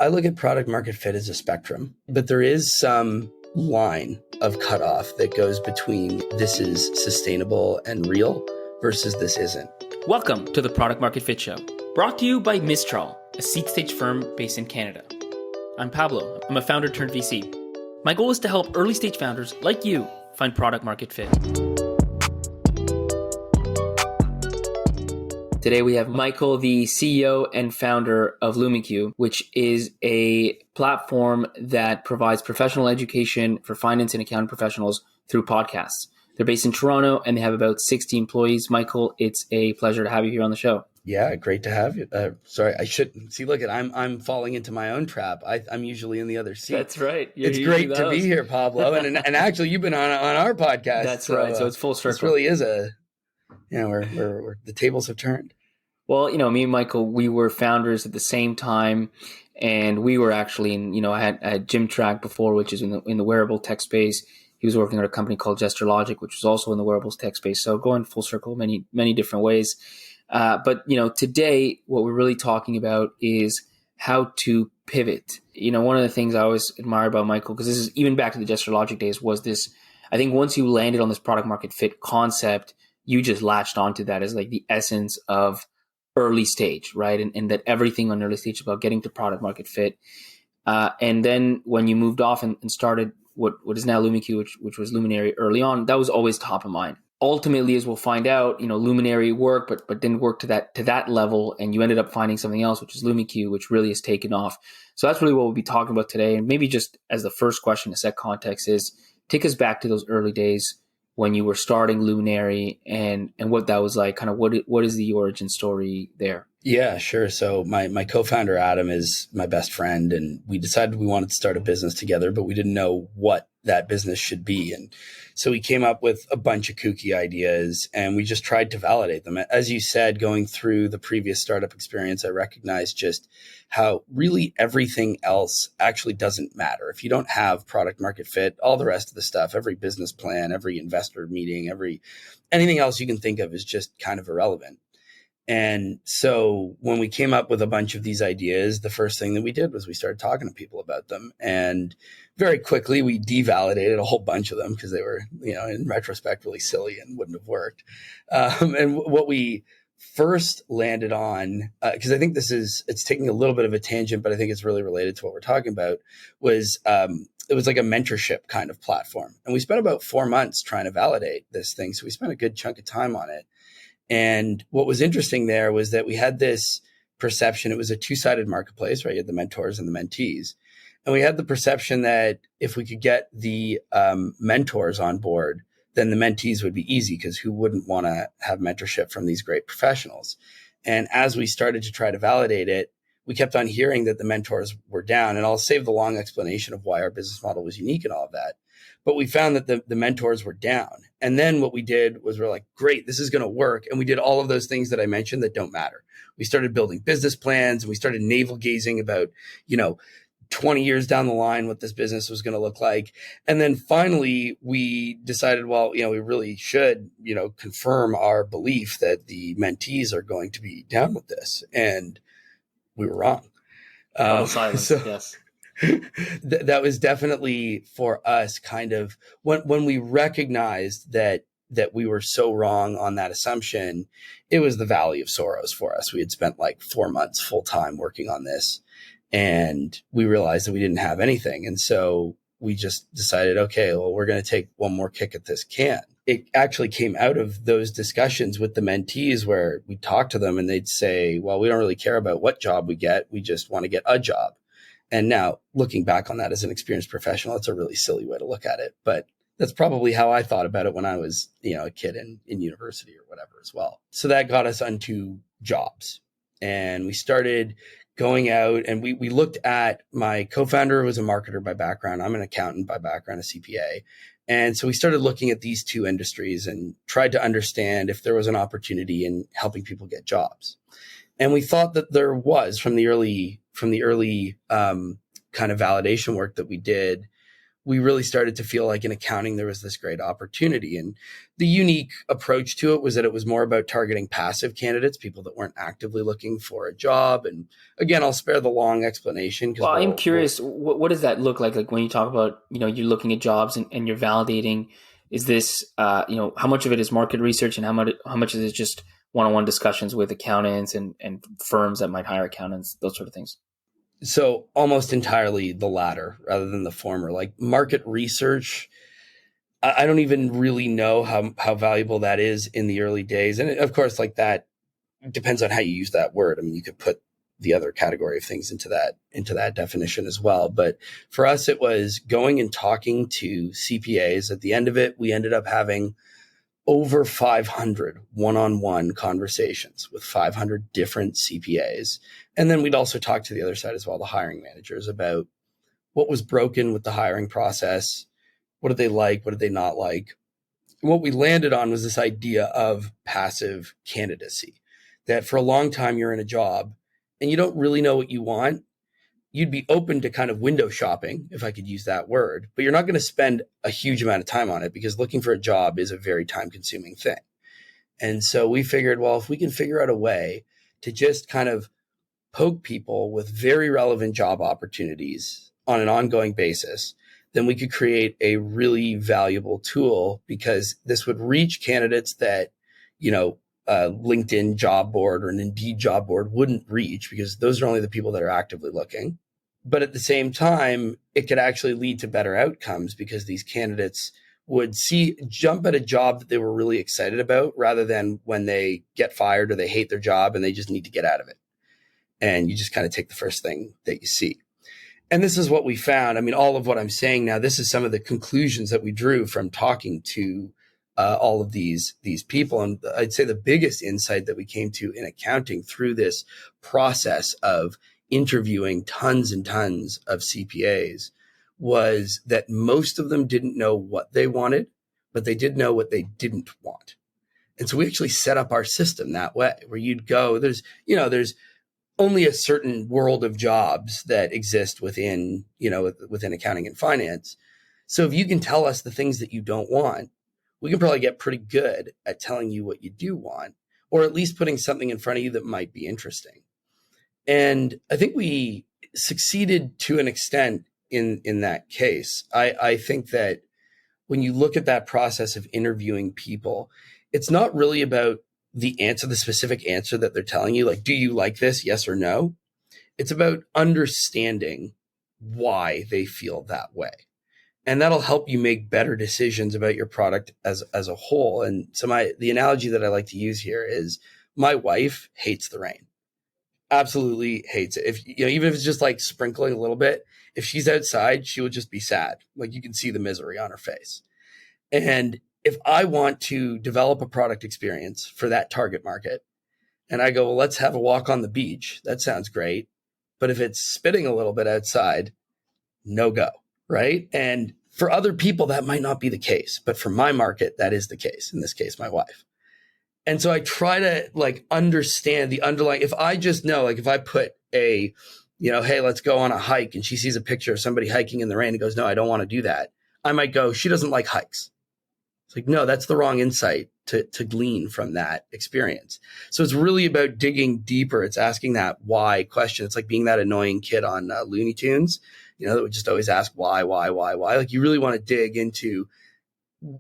I look at product market fit as a spectrum, but there is some line of cutoff that goes between this is sustainable and real versus this isn't. Welcome to the Product Market Fit Show, brought to you by Mistral, a seed stage firm based in Canada. I'm Pablo. I'm a founder turned VC. My goal is to help early stage founders like you find product market fit. Today we have Michael, the CEO and founder of LumiQ, which is a platform that provides professional education for finance and accounting professionals through podcasts. They're based in Toronto and they have about 60 employees. Michael, it's a pleasure to have you here on the show. Yeah, great to have you. Sorry, I shouldn't. See, look, I'm falling into my own trap. I'm usually in the other seat. That's right. It's great to be here, Pablo. And actually, you've been on our podcast. That's right. So it's full circle. This really is where the tables have turned. Well, me and Michael, we were founders at the same time, and we were actually in, I had Jim Track before, which is in the wearable tech space. He was working at a company called Gesture Logic, which was also in the wearables tech space. So going full circle many different ways. But today, what we're really talking about is how to pivot. One of the things I always admire about Michael, because this is even back to the Gesture Logic days, was this. I think once you landed on this product market fit concept, you just latched onto that as like the essence of early stage, right? And that everything on early stage is about getting to product market fit. And then when you moved off and started what is now LumiQ, which was Luminari early on, that was always top of mind. Ultimately, as we'll find out, Luminari worked, but didn't work to that level. And you ended up finding something else, which is LumiQ, which really has taken off. So that's really what we'll be talking about today. And maybe just as the first question to set context is, take us back to those early days when you were starting Luminari and what that was like. Kind of what is the origin story there? Yeah, sure. So my co-founder, Adam, is my best friend, and we decided we wanted to start a business together, but we didn't know what that business should be. And so we came up with a bunch of kooky ideas and we just tried to validate them. As you said, going through the previous startup experience, I recognized just how really everything else actually doesn't matter. If you don't have product market fit, all the rest of the stuff, every business plan, every investor meeting, anything else you can think of is just kind of irrelevant. And so when we came up with a bunch of these ideas, the first thing that we did was we started talking to people about them. And very quickly, we devalidated a whole bunch of them because they were, in retrospect, really silly and wouldn't have worked. And what we first landed on, because I think it's taking a little bit of a tangent, but I think it's really related to what we're talking about, was it was like a mentorship kind of platform. And we spent about 4 months trying to validate this thing. So we spent a good chunk of time on it. And what was interesting there was that we had this perception. It was a two-sided marketplace, right? You had the mentors and the mentees. And we had the perception that if we could get the mentors on board, then the mentees would be easy because who wouldn't want to have mentorship from these great professionals? And as we started to try to validate it, we kept on hearing that the mentors were down. And I'll save the long explanation of why our business model was unique and all of that. But we found that the mentors were down. And then what we did was we're like, great, this is going to work. And we did all of those things that I mentioned that don't matter. We started building business plans and we started navel gazing about, 20 years down the line, what this business was going to look like. And then finally, we decided, well, we really should, confirm our belief that the mentees are going to be down with this. And we were wrong. Silence, yes. That was definitely for us kind of when we recognized that we were so wrong on that assumption, it was the valley of sorrows for us. We had spent like 4 months full time working on this and we realized that we didn't have anything. And so we just decided, okay, well, we're going to take one more kick at this can. It actually came out of those discussions with the mentees where we talked to them and they'd say, well, we don't really care about what job we get. We just want to get a job. And now looking back on that as an experienced professional, it's a really silly way to look at it. But that's probably how I thought about it when I was, a kid in university or whatever as well. So that got us onto jobs. And we started going out and we looked at, my co-founder was a marketer by background. I'm an accountant by background, a CPA. And so we started looking at these two industries and tried to understand if there was an opportunity in helping people get jobs. And we thought that there was from the early kind of validation work that we did. we really started to feel like in accounting there was this great opportunity. And the unique approach to it was that it was more about targeting passive candidates, people that weren't actively looking for a job. And again, I'll spare the long explanation because Well, I'm curious, what does that look like? Like when you talk about, you're looking at jobs and you're validating, is this, how much of it is market research and how much is it just one-on-one discussions with accountants and firms that might hire accountants, those sort of things? So almost entirely the latter rather than the former. Like market research, I don't even really know how valuable that is in the early days. And of course, like that depends on how you use that word. I mean, you could put the other category of things into that definition as well. But for us, it was going and talking to CPAs. At the end of it, we ended up having over 500 one-on-one conversations with 500 different CPAs. And then we'd also talk to the other side as well, the hiring managers, about what was broken with the hiring process. What did they like? What did they not like? And what we landed on was this idea of passive candidacy, that for a long time you're in a job and you don't really know what you want. You'd be open to kind of window shopping, if I could use that word, but you're not going to spend a huge amount of time on it because looking for a job is a very time consuming thing. And so we figured, well, if we can figure out a way to just kind of poke people with very relevant job opportunities on an ongoing basis, then we could create a really valuable tool, because this would reach candidates that, LinkedIn job board or an Indeed job board wouldn't reach, because those are only the people that are actively looking. But at the same time, it could actually lead to better outcomes, because these candidates would jump at a job that they were really excited about, rather than when they get fired or they hate their job and they just need to get out of it. And you just kind of take the first thing that you see. And this is what we found. I mean, all of what I'm saying now, this is some of the conclusions that we drew from talking to all of these people. And I'd say the biggest insight that we came to in accounting through this process of interviewing tons and tons of CPAs was that most of them didn't know what they wanted, but they did know what they didn't want. And so we actually set up our system that way, where you'd go, there's only a certain world of jobs that exist within accounting and finance. So if you can tell us the things that you don't want, we can probably get pretty good at telling you what you do want, or at least putting something in front of you that might be interesting. And I think we succeeded to an extent in that case. I think that when you look at that process of interviewing people, it's not really about the specific answer that they're telling you, like, do you like this? Yes or no. It's about understanding why they feel that way. And that'll help you make better decisions about your product as a whole. And so the analogy that I like to use here is my wife hates the rain. Absolutely hates it. Even if it's just like sprinkling a little bit, if she's outside, she would just be sad. Like, you can see the misery on her face. And if I want to develop a product experience for that target market, and I go, well, let's have a walk on the beach, that sounds great. But if it's spitting a little bit outside, no go, right? And for other people, that might not be the case. But for my market, that is the case. In this case, my wife. And so I try to understand the underlying. If I just know, if I put hey, let's go on a hike, and she sees a picture of somebody hiking in the rain and goes, no, I don't want to do that, I might go, she doesn't like hikes. It's like, no, that's the wrong insight to glean from that experience. So it's really about digging deeper. It's asking that why question. It's like being that annoying kid on Looney Tunes, that would just always ask why. Like, you really want to dig into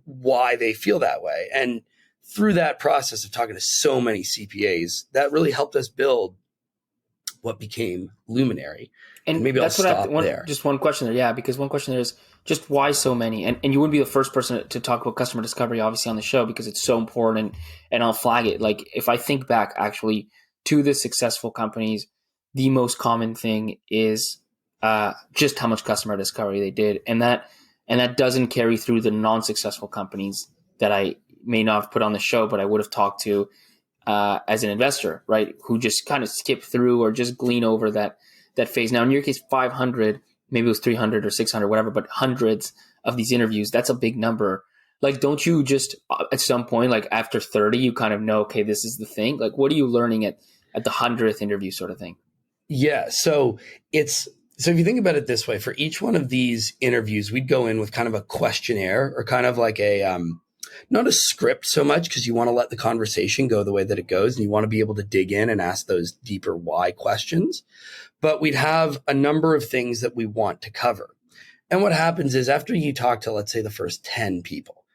why they feel that way. And through that process of talking to so many CPAs, that really helped us build what became Luminari. And maybe that's I'll stop there. Just one question there. Yeah, because one question there is just why so many? And you wouldn't be the first person to talk about customer discovery, obviously, on the show, because it's so important, and I'll flag it. Like, if I think back actually to the successful companies, the most common thing is just how much customer discovery they did. And that doesn't carry through the non-successful companies that I may not have put on the show, but I would have talked to as an investor, right? Who just kind of skip through or just glean over that phase. Now, in your case, 500, maybe it was 300 or 600, whatever, but hundreds of these interviews, that's a big number. Like, don't you just at some point, like after 30, you kind of know, okay, this is the thing? Like, what are you learning at the 100th interview sort of thing? Yeah. So So if you think about it this way, for each one of these interviews, we'd go in with kind of a questionnaire or kind of like a, not a script so much, because you want to let the conversation go the way that it goes and you want to be able to dig in and ask those deeper why questions. But we'd have a number of things that we want to cover. And what happens is after you talk to, let's say, the first 10 people,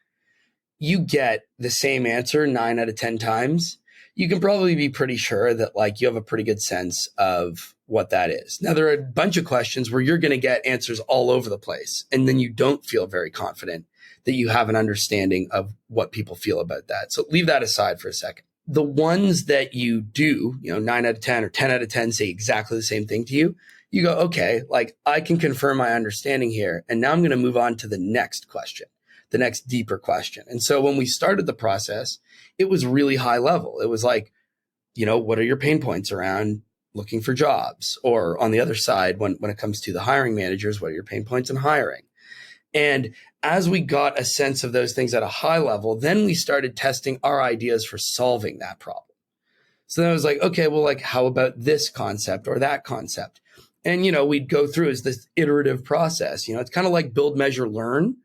you get the same answer 9 out of 10 times. You can probably be pretty sure that like you have a pretty good sense of what that is. Now, there are a bunch of questions where you're going to get answers all over the place, and then you don't feel very confident that you have an understanding of what people feel about that. So leave that aside for a second. The ones that you do, 9 out of 10 or 10 out of 10 say exactly the same thing to you. You go, okay, like I can confirm my understanding here. And now I'm going to move on to the next question, the next deeper question. And so when we started the process, it was really high level. It was like, what are your pain points around looking for jobs? Or on the other side, when it comes to the hiring managers, what are your pain points in hiring? And as we got a sense of those things at a high level, then we started testing our ideas for solving that problem. So then I was like, okay, well, like, how about this concept or that concept? And, we'd go through as this iterative process. It's kind of like build, measure, learn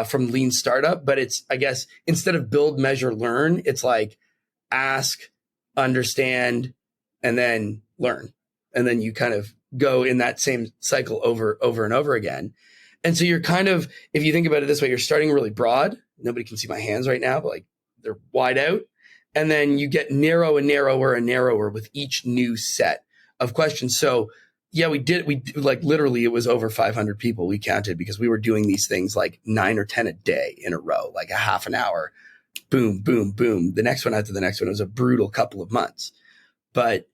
from Lean Startup. But it's, I guess, instead of build, measure, learn, it's like ask, understand, and then learn. And then you kind of go in that same cycle over and over again. And so you're kind of, if you think about it this way, you're starting really broad. Nobody can see my hands right now, but like they're wide out. And then you get narrow and narrower and narrower with each new set of questions. So yeah, we like literally it was over 500 people we counted, because we were doing these things like 9 or 10 a day in a row, like a half an hour, boom, boom, boom. The next one after the next one. It was a brutal couple of months. But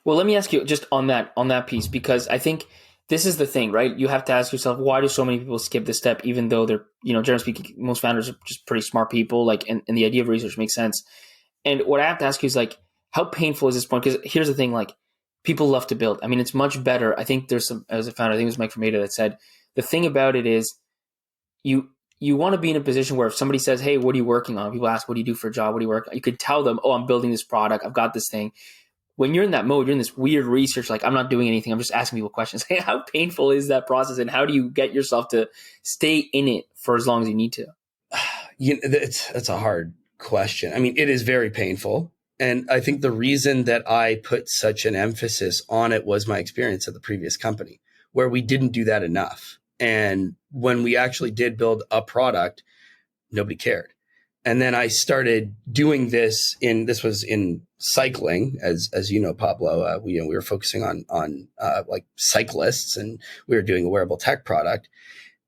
well, let me ask you just on that piece, because I think this is the thing, right? You have to ask yourself, why do so many people skip this step, even though they're, generally speaking, most founders are just pretty smart people, like, and the idea of research makes sense. And what I have to ask you is like, how painful is this point? Because here's the thing, like, people love to build. I mean, it's much better. I think there's some, as a founder, I think it was Mike Fermata that said, the thing about it is you want to be in a position where if somebody says, hey, what are you working on? People ask, what do you do for a job? What do you work on? You could tell them, oh, I'm building this product. I've got this thing. When you're in that mode, you're in this weird research, like I'm not doing anything. I'm just asking people questions. Hey, how painful is that process? And how do you get yourself to stay in it for as long as you need to? That's a hard question. I mean, it is very painful. And I think the reason that I put such an emphasis on it was my experience at the previous company, where we didn't do that enough. And when we actually did build a product, nobody cared. And then I started doing this was in cycling, as you know, Pablo. We were focusing on like cyclists, and we were doing a wearable tech product.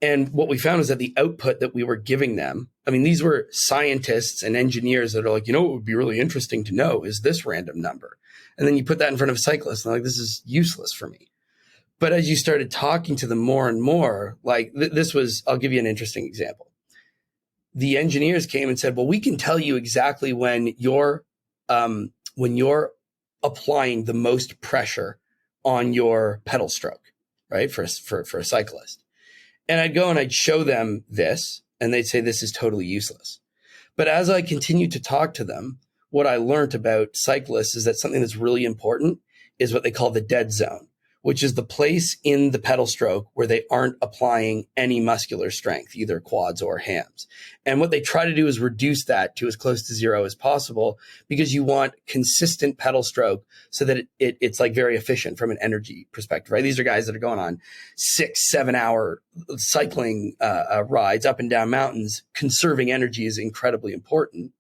And what we found was that the output that we were giving them, I mean, these were scientists and engineers that are like, what would be really interesting to know is this random number. And then you put that in front of a cyclist, and they're like, this is useless for me. But as you started talking to them more and more, like I'll give you an interesting example. The engineers came and said, well, we can tell you exactly when you're applying the most pressure on your pedal stroke, right? For a cyclist. And I'd go and I'd show them this, and they'd say, this is totally useless. But as I continued to talk to them, what I learned about cyclists is that something that's really important is what they call the dead zone, which is the place in the pedal stroke where they aren't applying any muscular strength, either quads or hams. And what they try to do is reduce that to as close to zero as possible, because you want consistent pedal stroke so that it's like very efficient from an energy perspective, right? These are guys that are going on 6-7 hour cycling rides up and down mountains. Conserving energy is incredibly important.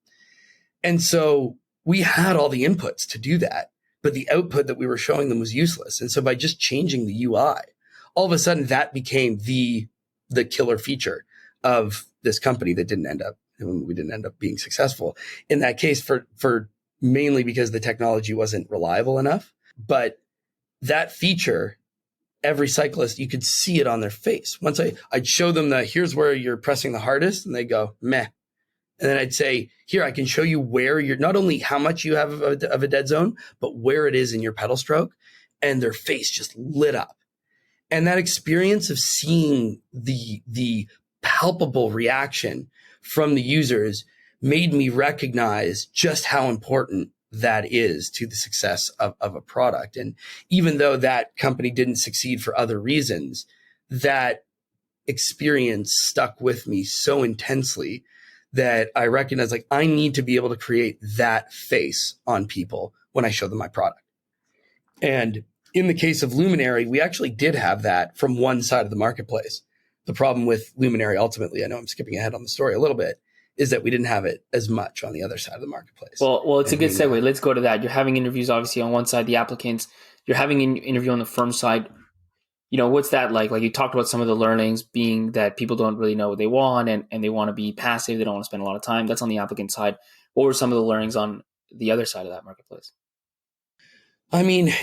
And so we had all the inputs to do that, but the output that we were showing them was useless. And so by just changing the UI, all of a sudden that became the killer feature of this company that we didn't end up being successful in that case for mainly because the technology wasn't reliable enough. But that feature, every cyclist, you could see it on their face. Once I'd show them here's where you're pressing the hardest, and they go, meh. And then I'd say, here, I can show you where you're, not only how much you have of a dead zone, but where it is in your pedal stroke. And their face just lit up. And that experience of seeing the palpable reaction from the users made me recognize just how important that is to the success of a product. And even though that company didn't succeed for other reasons, that experience stuck with me so intensely that I recognized, like, I need to be able to create that face on people when I show them my product. And in the case of Luminari, we actually did have that from one side of the marketplace. The problem with Luminari, ultimately, I know I'm skipping ahead on the story a little bit, is that we didn't have it as much on the other side of the marketplace. Well, it's a good segue. Let's go to that. You're having interviews, obviously, on one side, the applicants. You're having an interview on the firm side. What's that like? Like, you talked about some of the learnings being that people don't really know what they want, and they want to be passive. They don't want to spend a lot of time. That's on the applicant side. What were some of the learnings on the other side of that marketplace? I mean,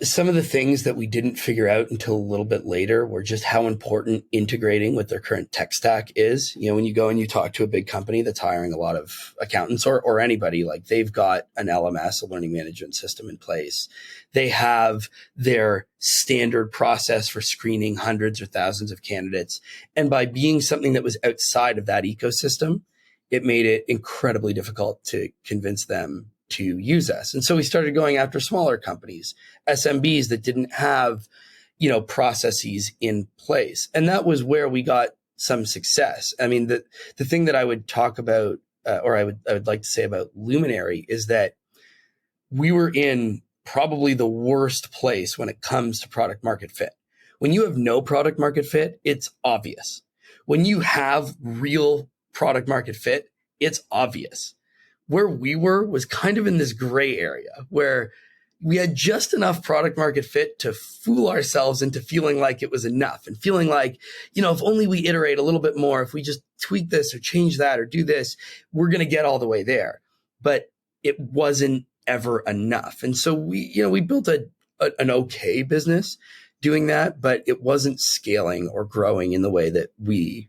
some of the things that we didn't figure out until a little bit later were just how important integrating with their current tech stack is. When you go and you talk to a big company that's hiring a lot of accountants or anybody, like, they've got an LMS, a learning management system in place. They have their standard process for screening hundreds or thousands of candidates. And by being something that was outside of that ecosystem, it made it incredibly difficult to convince them to use us. And so we started going after smaller companies, SMBs that didn't have, processes in place. And that was where we got some success. I mean, the thing that I would talk about, or I would like to say about Luminari, is that we were in probably the worst place when it comes to product market fit. When you have no product market fit, it's obvious. When you have real product market fit, it's obvious. Where we were was kind of in this gray area where we had just enough product market fit to fool ourselves into feeling like it was enough, and feeling like, if only we iterate a little bit more, if we just tweak this or change that or do this, we're going to get all the way there. But it wasn't ever enough. And so we built an okay business doing that, but it wasn't scaling or growing in the way that we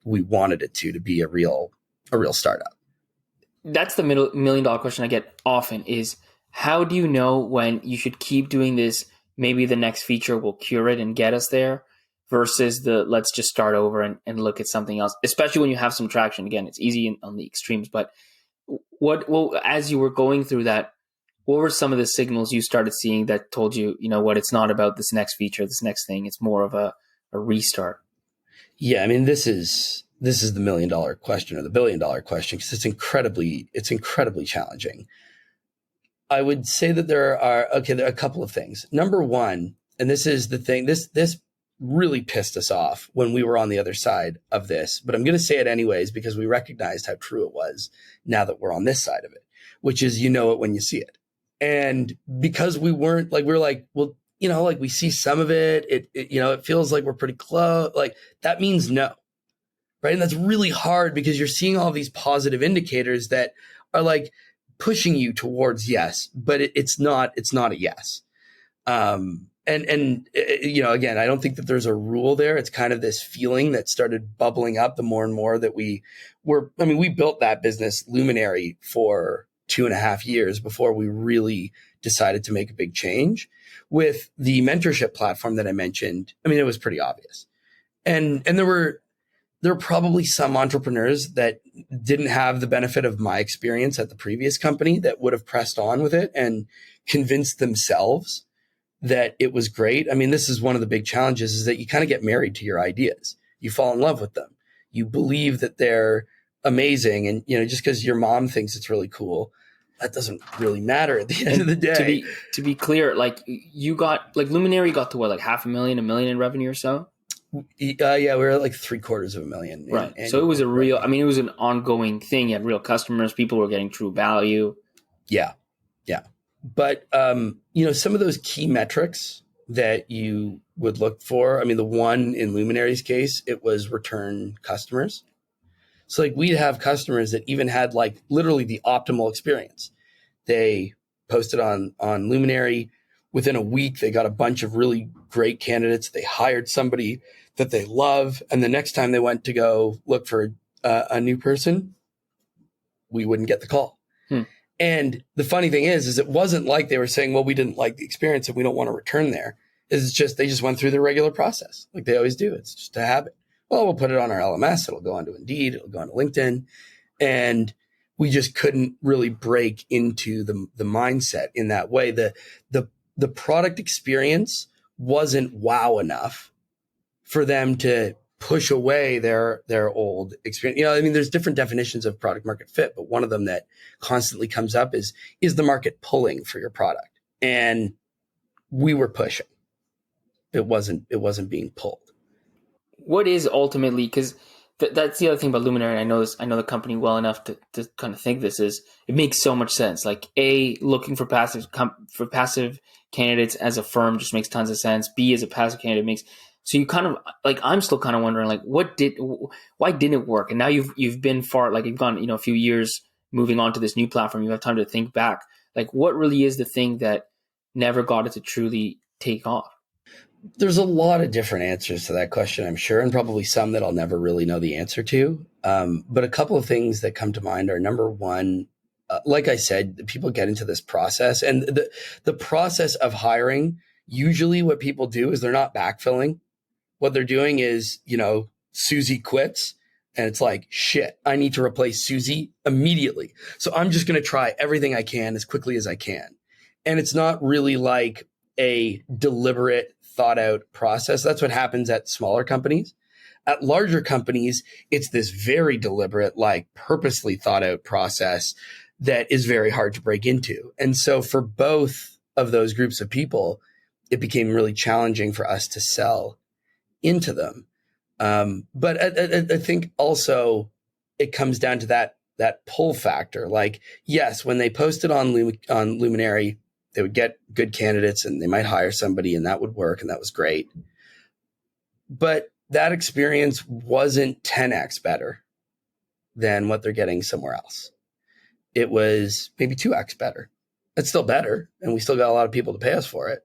wanted it to be a real startup. That's the $1 million question I get often, is how do you know when you should keep doing this? Maybe the next feature will cure it and get us there, versus let's just start over and look at something else, especially when you have some traction. Again, it's easy on the extremes, but as you were going through that, what were some of the signals you started seeing that told you, it's not about this next feature, this next thing, it's more of a restart? Yeah, I mean, this is the $1 million question, or the $1 billion question, because it's incredibly challenging. I would say that there are a couple of things. Number one, and this is the thing, this really pissed us off when we were on the other side of this, but I'm going to say it anyways because we recognized how true it was now that we're on this side of it, which is, it when you see it. And because we weren't like, we were like, well, we see some of it, it feels like we're pretty close. Like, that means no. Right. And that's really hard because you're seeing all these positive indicators that are like pushing you towards yes, but it's not a yes. And again, I don't think that there's a rule there. It's kind of this feeling that started bubbling up the more and more that we built that business Luminari for 2.5 years before we really decided to make a big change. With the mentorship platform that I mentioned, it was pretty obvious. And there were probably some entrepreneurs that didn't have the benefit of my experience at the previous company that would have pressed on with it and convinced themselves that it was great. This is one of the big challenges, is that you kind of get married to your ideas. You fall in love with them. You believe that they're amazing. And, just because your mom thinks it's really cool, that doesn't really matter at the end of the day. To be clear, like, you got, like, Luminari got to what, like $500,000, $1 million in revenue or so? Yeah, we were at like $750,000. Right. So it was it was an ongoing thing. You had real customers. People were getting true value. Yeah. But, some of those key metrics that you would look for, the one in Luminari's case, it was return customers. So like, we'd have customers that even had like literally the optimal experience. They posted on Luminari. Within a week, they got a bunch of really great candidates. They hired somebody that they love. And the next time they went to go look for a new person, we wouldn't get the call. And the funny thing is it wasn't like they were saying, well, we didn't like the experience and we don't want to return there. It's just, they just went through the regular process like they always do. It's just a habit. Well, we'll put it on our LMS. It'll go onto Indeed. It'll go onto LinkedIn. And we just couldn't really break into the mindset in that way. The product experience wasn't wow enough for them to push away their old experience. I mean, there's different definitions of product market fit, but one of them that constantly comes up is the market pulling for your product? And we were pushing. It wasn't being pulled. What is ultimately, because that's the other thing about Luminari. I know the company well enough to kind of think this is, it makes so much sense. Like A, looking for passive candidates as a firm just makes tons of sense. B, as a passive candidate makes, so you kind of like, I'm still kind of wondering like, why didn't it work? And now you've been far, like you've gone, a few years moving on to this new platform. You have time to think back. Like what really is the thing that never got it to truly take off? There's a lot of different answers to that question, I'm sure, and probably some that I'll never really know the answer to. But a couple of things that come to mind are, number one, like I said, people get into this process, and the process of hiring, usually what people do is they're not backfilling. What they're doing is, Susie quits, and it's like, shit, I need to replace Susie immediately. So I'm just going to try everything I can as quickly as I can. And it's not really like a deliberate, thought out process. That's what happens at smaller companies. At larger companies, it's this very deliberate, like purposely thought out process that is very hard to break into. And so for both of those groups of people, it became really challenging for us to sell into them. But I think also it comes down to that pull factor. Like, yes, when they posted on Luminari, they would get good candidates and they might hire somebody and that would work. And that was great. But that experience wasn't 10x better than what they're getting somewhere else. It was maybe 2x better. It's still better. And we still got a lot of people to pay us for it.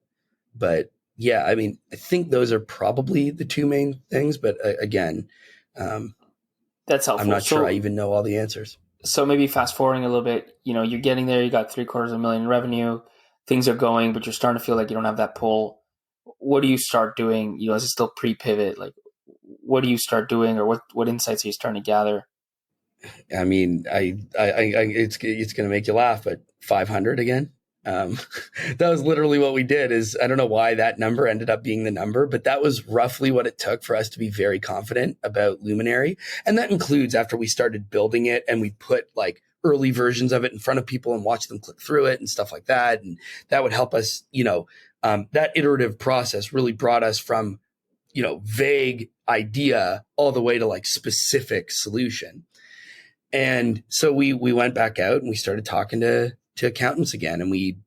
But yeah, I mean, I think those are probably the two main things. But again, that's helpful. I'm not sure I even know all the answers. So maybe fast forwarding a little bit, you're getting there, you got $750,000 in revenue, things are going, but you're starting to feel like you don't have that pull. What do you start doing? Is it still pre-pivot? Like, what do you start doing, or what insights are you starting to gather? I mean, it's going to make you laugh, but 500 again. That was literally what we did. I don't know why that number ended up being the number, but that was roughly what it took for us to be very confident about Luminari. And that includes after we started building it and we put like early versions of it in front of people and watch them click through it and stuff like that. And that would help us, that iterative process really brought us from, vague idea all the way to like specific solution. And so we went back out and we started talking to accountants again. And we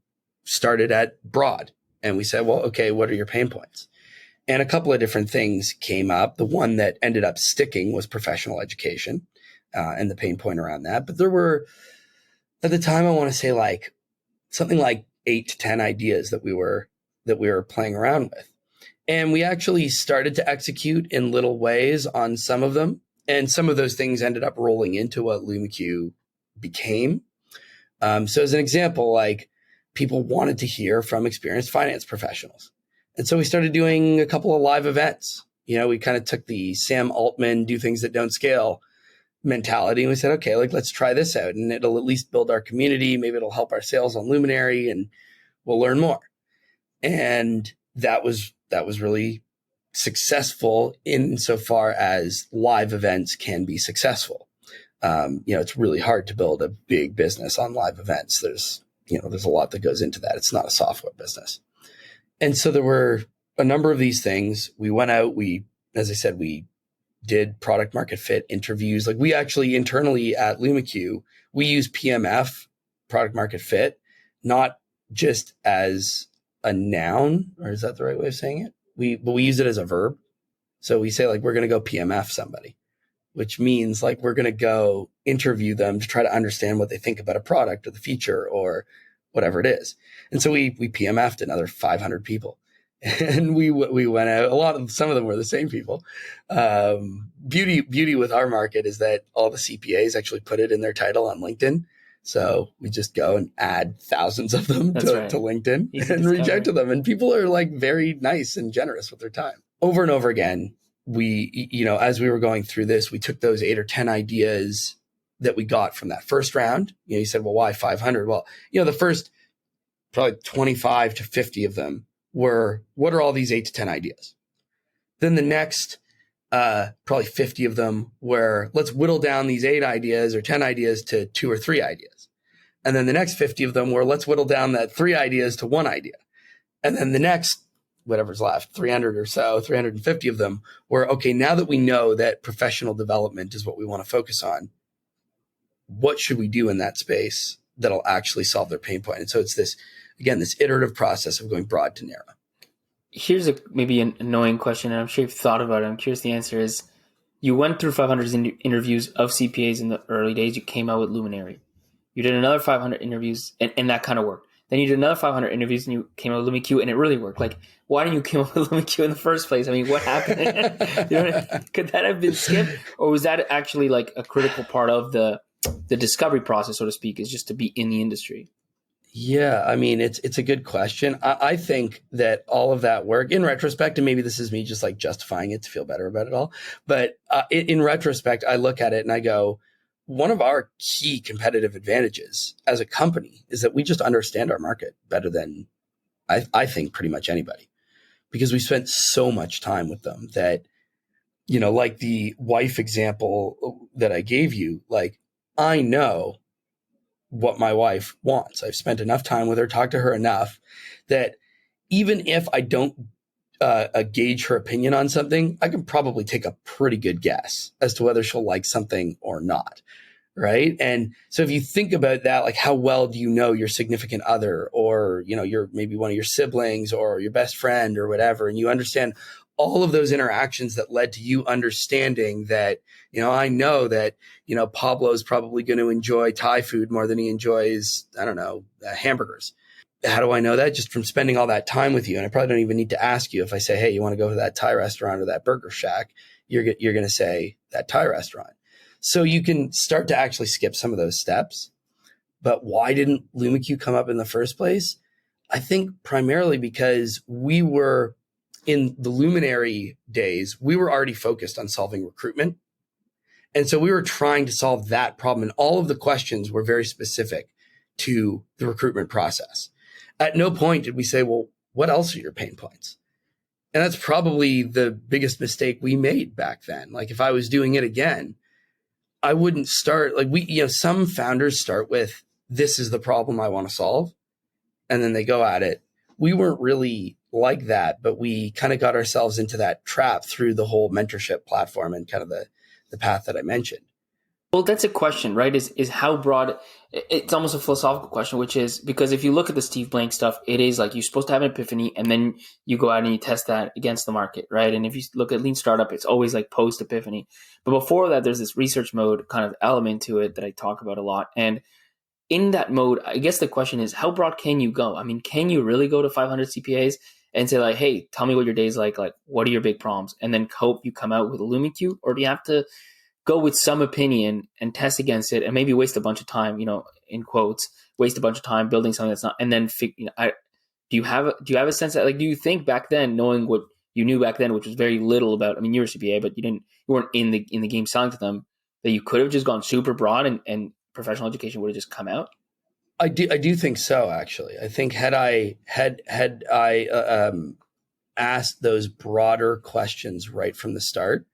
started at broad and we said, well, okay, what are your pain points? And a couple of different things came up. The one that ended up sticking was professional education and the pain point around that. But there were, at the time, I want to say like something like 8 to 10 ideas that we were playing around with. And we actually started to execute in little ways on some of them. And some of those things ended up rolling into what LumiQ became. So as an example, like people wanted to hear from experienced finance professionals. And so we started doing a couple of live events. We kind of took the Sam Altman do things that don't scale mentality. And we said, okay, like let's try this out and it'll at least build our community. Maybe it'll help our sales on Luminari and we'll learn more. And that was really successful insofar as live events can be successful. It's really hard to build a big business on live events. There's a lot that goes into that. It's not a software business. And so there were a number of these things. We went out, as I said, we did product market fit interviews. Like we actually internally at LumiQ, we use PMF, product market fit, not just as a noun, or is that the right way of saying it? We use it as a verb. So we say like, we're going to go PMF somebody, which means like, we're going to go interview them to try to understand what they think about a product or the feature or whatever it is. And so we PMF'd another 500 people and we went out. Some of them were the same people. Beauty with our market is that all the CPAs actually put it in their title on LinkedIn. So we just go and add thousands of them to LinkedIn and reach out to them. And people are like very nice and generous with their time. Over and over again, we, as we were going through this, we took those 8 or 10 ideas that we got from that first round, you said, well, why 500? Well, the first probably 25 to 50 of them were, what are all these 8 to 10 ideas? Then the next probably 50 of them were, let's whittle down these 8 ideas or 10 ideas to 2 or 3 ideas. And then the next 50 of them were, let's whittle down that 3 ideas to 1 idea. And then the next, whatever's left, 300 or so, 350 of them were, okay, now that we know that professional development is what we want to focus on, what should we do in that space that'll actually solve their pain point? And so it's this, again, this iterative process of going broad to narrow. Here's maybe an annoying question, and I'm sure you've thought about it. I'm curious the answer is, you went through 500 interviews of CPAs in the early days. You came out with Luminari. You did another 500 interviews, and that kind of worked. Then you did another 500 interviews, and you came out with LumiQ, and it really worked. Like, why didn't you come up with LumiQ in the first place? I mean, what happened? Could that have been skipped? Or was that actually like a critical part of the discovery process, so to speak, is just to be in the industry? Yeah, I mean, it's a good question. I think that all of that work, in retrospect, and maybe this is me just like justifying it to feel better about it all, but in retrospect, I look at it and I go, one of our key competitive advantages as a company is that we just understand our market better than I think pretty much anybody, because we spent so much time with them that, like the wife example that I gave you, like, I know what my wife wants. I've spent enough time with her, talked to her enough that even if I don't gauge her opinion on something, I can probably take a pretty good guess as to whether she'll like something or not. Right. And so if you think about that, like, how well do you know your significant other, or, your maybe one of your siblings or your best friend or whatever, and you understand all of those interactions that led to you understanding that, I know that, Pablo's probably going to enjoy Thai food more than he enjoys, I don't know, hamburgers. How do I know that? Just from spending all that time with you. And I probably don't even need to ask you if I say, hey, you want to go to that Thai restaurant or that burger shack? You're going to say that Thai restaurant. So you can start to actually skip some of those steps. But why didn't LumiQ come up in the first place? I think primarily because we were, in the Luminari days, we were already focused on solving recruitment. And so we were trying to solve that problem. And all of the questions were very specific to the recruitment process. At no point did we say, well, what else are your pain points? And that's probably the biggest mistake we made back then. Like, if I was doing it again, I wouldn't start like some founders start with, this is the problem I want to solve. And then they go at it. We weren't really like that, but we kind of got ourselves into that trap through the whole mentorship platform and kind of the path that I mentioned. Well, that's a question, right? Is how broad? It's almost a philosophical question, which is, because if you look at the Steve Blank stuff, it is like you're supposed to have an epiphany, and then you go out and you test that against the market, right? And if you look at Lean Startup, it's always like post epiphany. But before that, there's this research mode kind of element to it that I talk about a lot. And in that mode, I guess the question is, how broad can you go? I mean, can you really go to 500 CPAs and say like, hey, tell me what your day's like what are your big problems, and then hope you come out with a LumiQ? Or do you have to go with some opinion and test against it and maybe waste a bunch of time, in quotes, waste a bunch of time building something that's not, and then do you have a sense that, like, do you think back then, knowing what you knew back then, which was very little about, I mean, you're a CPA, but you weren't in the game selling to them, that you could have just gone super broad and professional education would have just come out? I do think so, actually. I think had I asked those broader questions right from the start,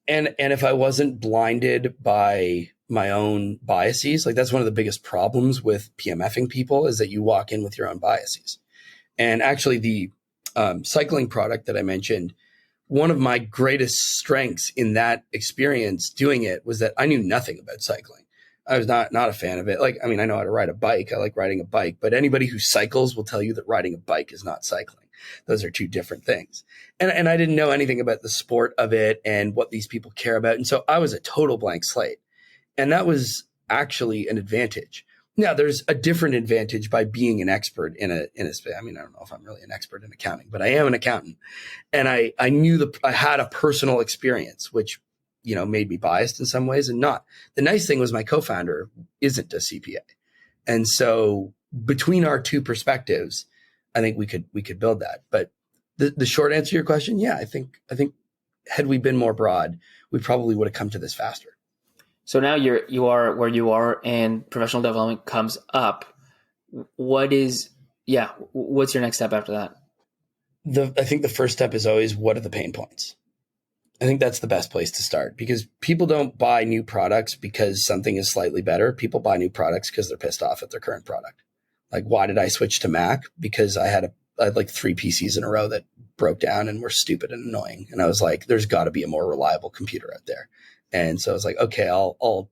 and if I wasn't blinded by my own biases, like, that's one of the biggest problems with PMFing people, is that you walk in with your own biases. And actually, the cycling product that I mentioned, one of my greatest strengths in that experience doing it was that I knew nothing about cycling. I was not a fan of it. Like, I mean, I know how to ride a bike. I like riding a bike, but anybody who cycles will tell you that riding a bike is not cycling. Those are two different things. And I didn't know anything about the sport of it and what these people care about. And so I was a total blank slate. And that was actually an advantage. Now, there's a different advantage by being an expert in a space. I mean, I don't know if I'm really an expert in accounting, but I am an accountant. And I knew I had a personal experience, which, made me biased in some ways and not. The nice thing was my co-founder isn't a CPA. And so between our two perspectives, I think we could build that. But the short answer to your question, yeah, I think had we been more broad, we probably would have come to this faster. So now you are where you are, and professional development comes up. What's your next step after that? I think the first step is always, what are the pain points? I think that's the best place to start, because people don't buy new products because something is slightly better. People buy new products because they're pissed off at their current product. Like, why did I switch to Mac? Because I had like 3 PCs in a row that broke down and were stupid and annoying. And I was like, there's got to be a more reliable computer out there. And so I was like, okay, I'll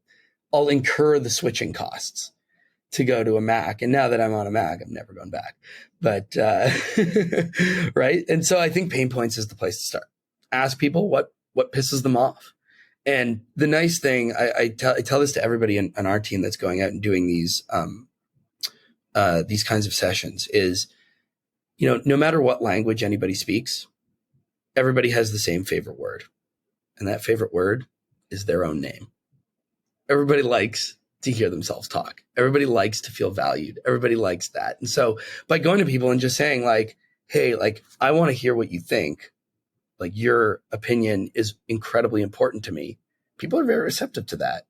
incur the switching costs to go to a Mac. And now that I'm on a Mac, I'm never going back. But, right. And so I think pain points is the place to start. Ask people what pisses them off. And the nice thing, I tell this to everybody on our team that's going out and doing these kinds of sessions is, no matter what language anybody speaks, everybody has the same favorite word. And that favorite word is their own name. Everybody likes to hear themselves talk. Everybody likes to feel valued. Everybody likes that. And so by going to people and just saying like, hey, like, I want to hear what you think. Like, your opinion is incredibly important to me. People are very receptive to that.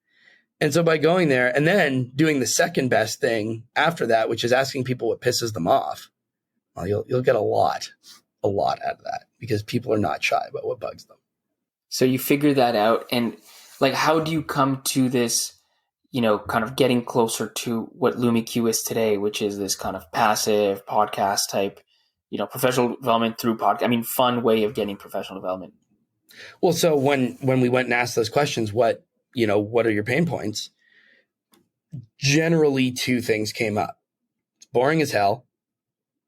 And so by going there and then doing the second best thing after that, which is asking people what pisses them off, well, you'll get a lot out of that, because people are not shy about what bugs them. So you figure that out, and like, how do you come to this, kind of getting closer to what LumiQ is today, which is this kind of passive podcast type, professional development through podcast. I mean, fun way of getting professional development. Well, so when we went and asked those questions, what are your pain points? Generally, 2 things came up. It's boring as hell,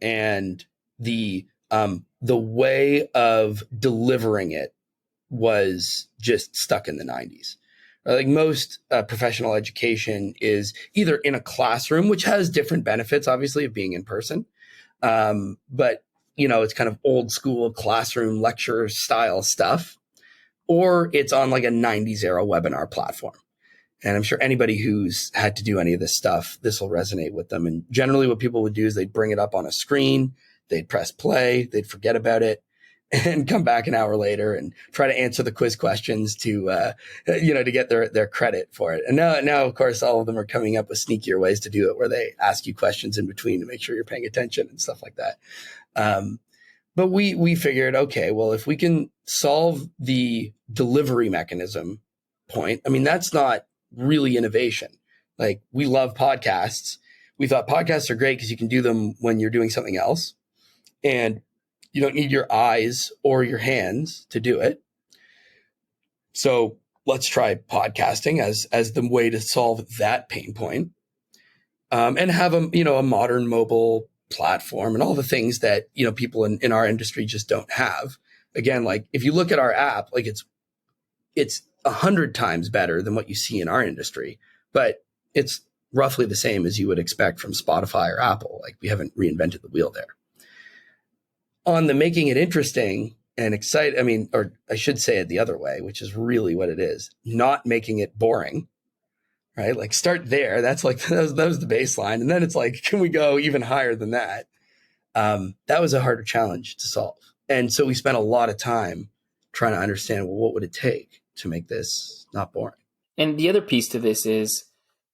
and the way of delivering it was just stuck in the 90s. Like, most professional education is either in a classroom, which has different benefits, obviously, of being in person. But, it's kind of old school classroom lecture style stuff, or it's on like a 90s era webinar platform. And I'm sure anybody who's had to do any of this stuff, this will resonate with them. And generally what people would do is they'd bring it up on a screen, they'd press play, they'd forget about it, and come back an hour later and try to answer the quiz questions to get their credit for it. And now, of course, all of them are coming up with sneakier ways to do it, where they ask you questions in between to make sure you're paying attention and stuff like that. But we figured, okay, well, if we can solve the delivery mechanism point, I mean, that's not really innovation. Like, we love podcasts. We thought podcasts are great because you can do them when you're doing something else, and you don't need your eyes or your hands to do it. So let's try podcasting as the way to solve that pain point, and have a modern mobile platform and all the things that people in our industry just don't have. Again, like, if you look at our app, like, it's 100 times better than what you see in our industry, but it's roughly the same as you would expect from Spotify or Apple. Like, we haven't reinvented the wheel there. On the making it interesting and exciting, or I should say it the other way, which is really what it is, not making it boring, right? Like, start there. That's like, that was the baseline. And then it's like, can we go even higher than that? That was a harder challenge to solve. And so we spent a lot of time trying to understand, well, what would it take to make this not boring? And the other piece to this is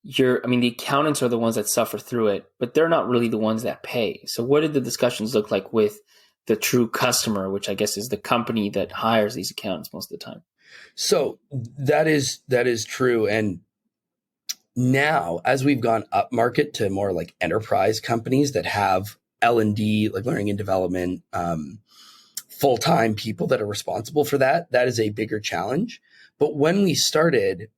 the accountants are the ones that suffer through it, but they're not really the ones that pay. So what did the discussions look like with the true customer, which I guess is the company that hires these accountants most of the time? So that is true. And now, as we've gone up market to more like enterprise companies that have L&D, like learning and development, full-time people that are responsible for that is a bigger challenge. But when we started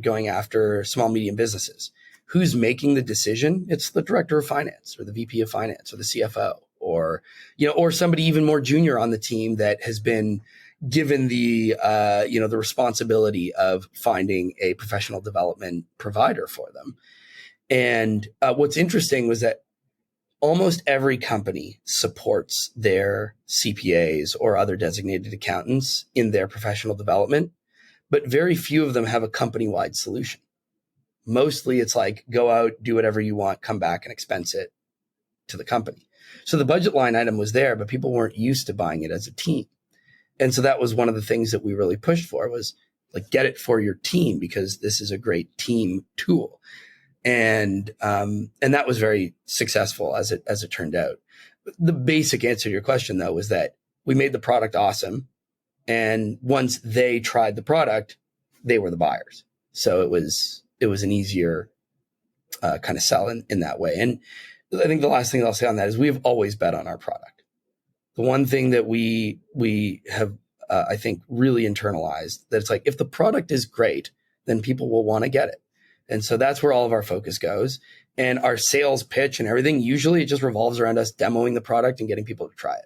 going after small, medium businesses. Who's making the decision? It's the director of finance or the VP of finance or the CFO, or somebody even more junior on the team that has been given the responsibility of finding a professional development provider for them. And what's interesting was that almost every company supports their CPAs or other designated accountants in their professional development, but very few of them have a company-wide solution. Mostly it's like, go out, do whatever you want, come back and expense it to the company. So the budget line item was there, but people weren't used to buying it as a team. And so that was one of the things that we really pushed for was, like get it for your team because this is a great team tool. And that was very successful as it turned out. The basic answer to your question though was that we made the product awesome. And once they tried the product, they were the buyers. So it was an easier kind of sell in that way. And I think the last thing I'll say on that is we've always bet on our product. The one thing that we have, I think, really internalized that it's like, if the product is great, then people will want to get it. And so that's where all of our focus goes. And our sales pitch and everything, usually it just revolves around us demoing the product and getting people to try it.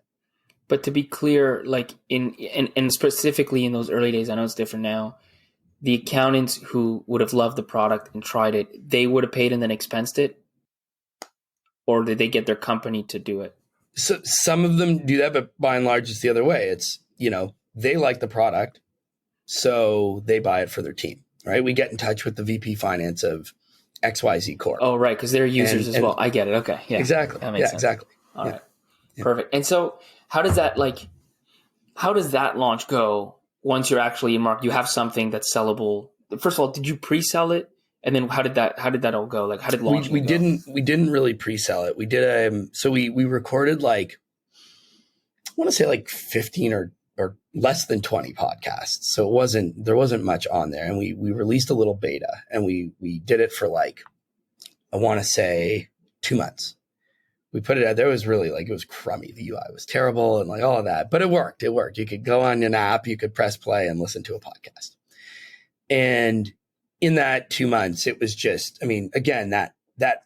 But to be clear, like and specifically in those early days, I know it's different now, the accountants who would have loved the product and tried it, they would have paid and then expensed it? Or did they get their company to do it? So some of them do that, but by and large, it's the other way. It's, they like the product, so they buy it for their team, right? We get in touch with the VP finance of XYZ Corp. Oh, right, because they're users as well. I get it. Okay, yeah. Exactly. That makes sense. Exactly. All right. Perfect. And so how does that launch go once you're actually in market? You have something that's sellable. First of all, did you pre-sell it? And then how did that all go? Like, how did launch go? We didn't really pre-sell it. We did so we recorded like, I want to say like 15 or less than 20 podcasts. So there wasn't much on there. And we released a little beta and we did it for like, I want to say 2 months. We put it out there. It was really like, it was crummy. The UI was terrible and like all of that, but it worked. You could go on an app, you could press play and listen to a podcast. And in that 2 months, it was just, I mean, again, that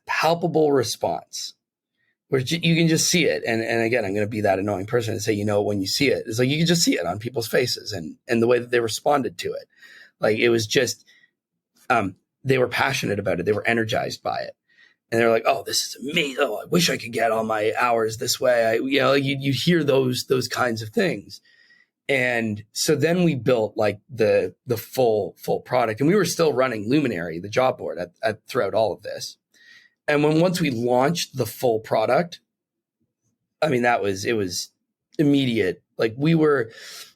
palpable response where you can just see it. And again, I'm going to be that annoying person and say, when you see it, it's like, you can just see it on people's faces and the way that they responded to it. Like, it was just, they were passionate about it. They were energized by it. And they're like, oh, this is amazing. Oh, I wish I could get all my hours this way. You hear those kinds of things. And so then we built like the full product, and we were still running Luminari, the job board throughout all of this. And once we launched the full product, I mean, it was immediate. Like we were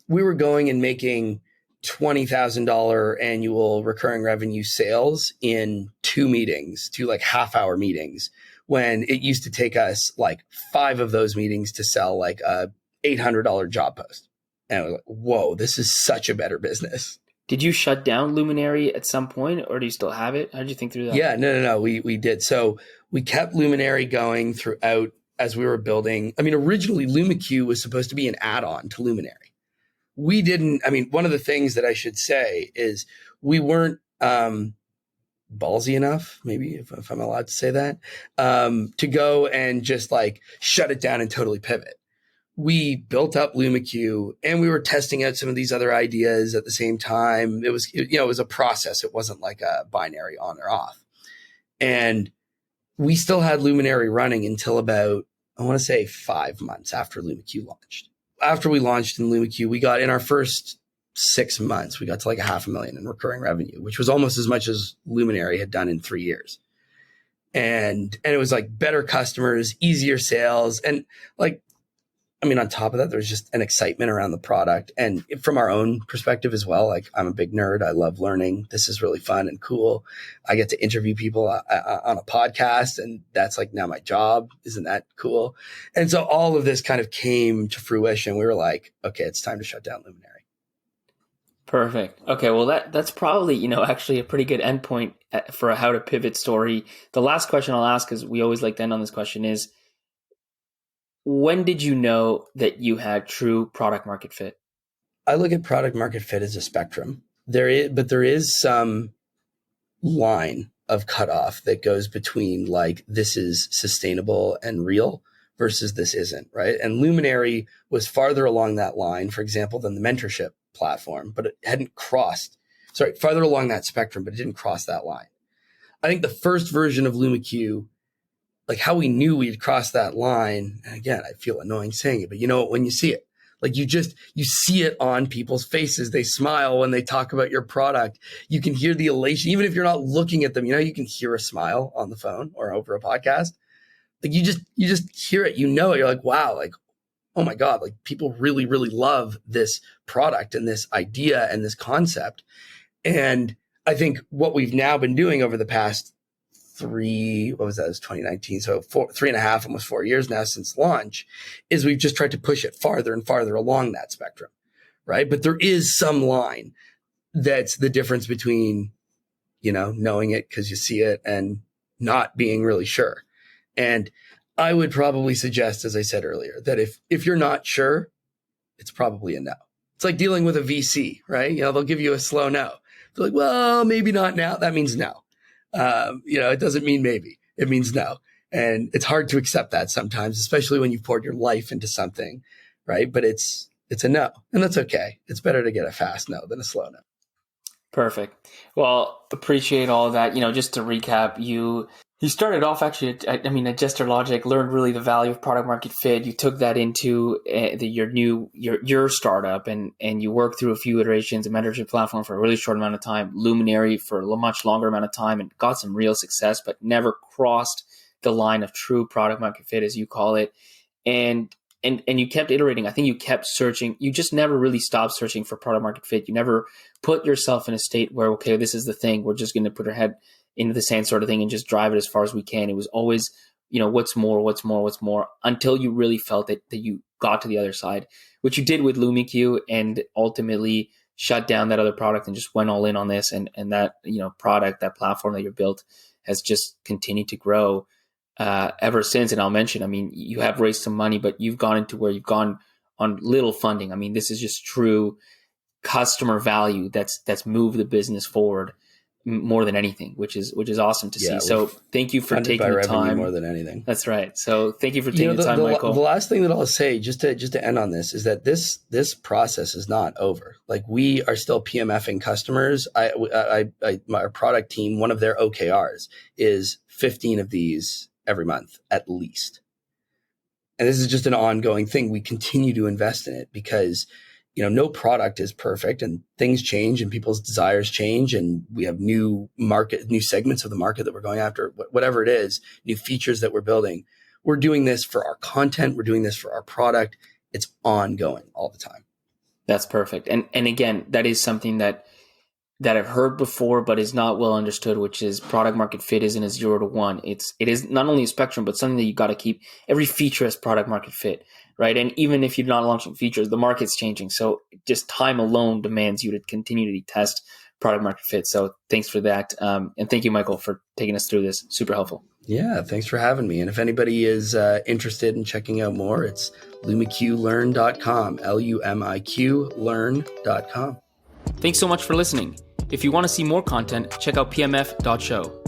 going and making $20,000 annual recurring revenue sales in 2 meetings, 2 like half-hour meetings, when it used to take us like 5 of those meetings to sell like a $800 job post. And I was like, whoa, this is such a better business. Did you shut down Luminari at some point, or do you still have it? How did you think through that? Yeah, no. We did. So we kept Luminari going throughout as we were building. I mean, originally LumiQ was supposed to be an add-on to Luminari. We didn't, I mean, one of the things that I should say is we weren't ballsy enough, maybe if I'm allowed to say that, to go and just like shut it down and totally pivot. We built up LumiQ and we were testing out some of these other ideas at the same time. It was a process. It wasn't like a binary on or off. And we still had Luminari running until about, I want to say 5 months after LumiQ launched. After we launched in LumiQ, we got in our first 6 months, we got to like $500,000 in recurring revenue, which was almost as much as Luminari had done in 3 years. And it was like better customers, easier sales. And like, I mean, on top of that, there's just an excitement around the product. And from our own perspective as well, like I'm a big nerd. I love learning. This is really fun and cool. I get to interview people on a podcast, and that's like now my job. Isn't that cool? And so all of this kind of came to fruition. We were like, okay, it's time to shut down Luminari. Perfect. Okay, well, that's probably, actually a pretty good endpoint for a how to pivot story. The last question I'll ask, because we always like to end on this question, is when did you know that you had true product market fit? I look at product market fit as a spectrum. There is some line of cutoff that goes between like, this is sustainable and real versus this isn't, right? And Luminari was farther along that line, for example, than the mentorship platform, but it hadn't farther along that spectrum, but it didn't cross that line. I think the first version of LumiQ, like how we knew we'd crossed that line, and again, I feel annoying saying it, but when you see it, like you see it on people's faces. They smile when they talk about your product. You can hear the elation, even if you're not looking at them, you can hear a smile on the phone or over a podcast. Like you just hear it, you're like, wow, like oh my God, like people really, really love this product and this idea and this concept. And I think what we've now been doing over the past what was that? It was 2019. So 3.5, almost 4 years now since launch, is we've just tried to push it farther and farther along that spectrum, right? But there is some line that's the difference between, knowing it because you see it and not being really sure. And I would probably suggest, as I said earlier, that if you're not sure, it's probably a no. It's like dealing with a VC, right? They'll give you a slow no. They're like, well, maybe not now. That means no. It doesn't mean maybe. It means no. And it's hard to accept that sometimes, especially when you've poured your life into something, right? But it's a no, and that's okay. It's better to get a fast no than a slow no. Perfect. Well, appreciate all of that. Just to recap, you started off actually, at Gesture Logic, learned really the value of product market fit. You took that into your startup and you worked through a few iterations of mentorship platform for a really short amount of time, Luminari for a much longer amount of time, and got some real success, but never crossed the line of true product market fit, as you call it. And you kept iterating. I think you kept searching. You just never really stopped searching for product market fit. You never put yourself in a state where, okay, this is the thing. We're just going to put our head into the sand sort of thing and just drive it as far as we can. It was always, what's more, until you really felt that you got to the other side, which you did with LumiQ, and ultimately shut down that other product and just went all in on this. And that, product, that platform that you built has just continued to grow ever since. And I'll mention, you have raised some money, but you've gone into where you've gone on little funding. This is just true customer value that's moved the business forward more than anything, which is awesome to see. So thank you for taking the time. More than anything. That's right. So thank you for taking the time, Michael. The last thing that I'll say, just to end on this, is that this process is not over. Like, we are still PMFing customers. Our product team, one of their OKRs is 15 of these every month at least. And this is just an ongoing thing. We continue to invest in it because, no product is perfect, and things change and people's desires change, and we have new segments of the market that we're going after, whatever it is, new features that we're building. We're doing this for our content. We're doing this for our product. It's ongoing all the time. That's perfect. And again, that is something that I've heard before, but is not well understood, which is product market fit isn't a 0 to 1. It is not only a spectrum, but something that you got to keep. Every feature has product market fit, right? And even if you're not launching features, the market's changing. So just time alone demands you to continue to test product market fit. So thanks for that. And thank you, Michael, for taking us through this. Super helpful. Yeah, thanks for having me. And if anybody is interested in checking out more, it's lumiqlearn.com, LUMIQ learn.com. Thanks so much for listening. If you want to see more content, check out pmf.show.